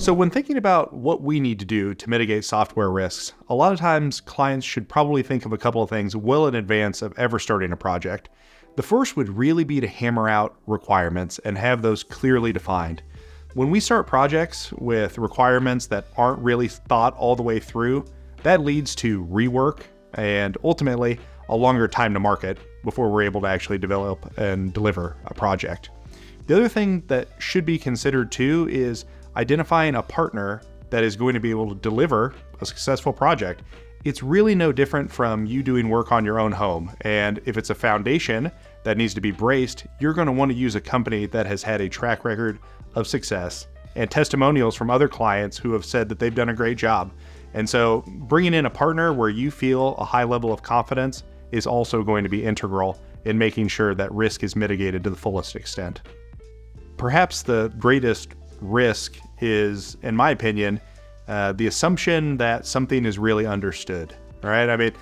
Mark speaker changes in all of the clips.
Speaker 1: So when thinking about what we need to do to mitigate software risks, a lot of times clients should probably think of a couple of things well in advance of ever starting a project. The first would really be to hammer out requirements and have those clearly defined. When we start projects with requirements that aren't really thought all the way through, that leads to rework and ultimately a longer time to market before we're able to actually develop and deliver a project. The other thing that should be considered too is identifying a partner that is going to be able to deliver a successful project. It's really no different from you doing work on your own home. And if it's a foundation that needs to be braced, you're going to want to use a company that has had a track record of success and testimonials from other clients who have said that they've done a great job. And so bringing in a partner where you feel a high level of confidence is also going to be integral in making sure that risk is mitigated to the fullest extent. Perhaps the greatest risk is, in my opinion, the assumption that something is really understood, right? I mean,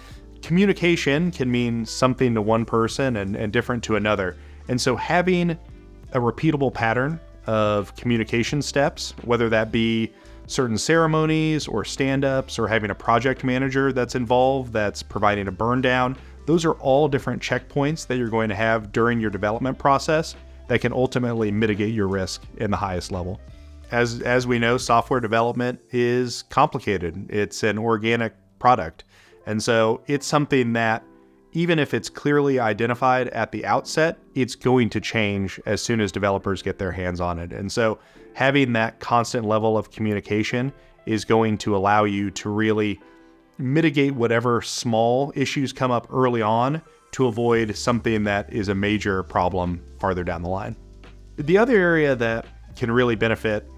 Speaker 1: communication can mean something to one person and different to another. And so having a repeatable pattern of communication steps, whether that be certain ceremonies or stand-ups or having a project manager that's involved, that's providing a burn down, those are all different checkpoints that you're going to have during your development process that can ultimately mitigate your risk in the highest level. As we know, software development is complicated. It's an organic product. And so it's something that, even if it's clearly identified at the outset, it's going to change as soon as developers get their hands on it. And so having that constant level of communication is going to allow you to really mitigate whatever small issues come up early on to avoid something that is a major problem farther down the line. The other area that can really benefit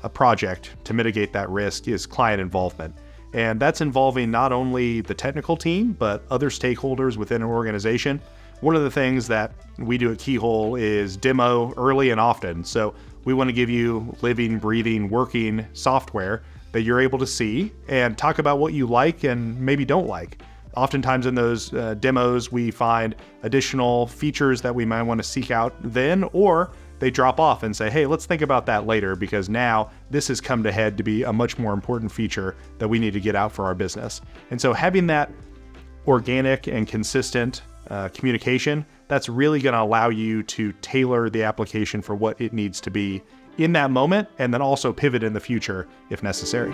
Speaker 1: a project to mitigate that risk is client involvement. And that's involving not only the technical team, but other stakeholders within an organization. One of the things that we do at Keyhole is demo early and often. So we want to give you living, breathing, working software that you're able to see and talk about what you like and maybe don't like. Oftentimes in those demos, we find additional features that we might want to seek out then, or they drop off and say, hey, let's think about that later because now this has come to head to be a much more important feature that we need to get out for our business. And so having that organic and consistent communication, that's really going to allow you to tailor the application for what it needs to be in that moment and then also pivot in the future if necessary.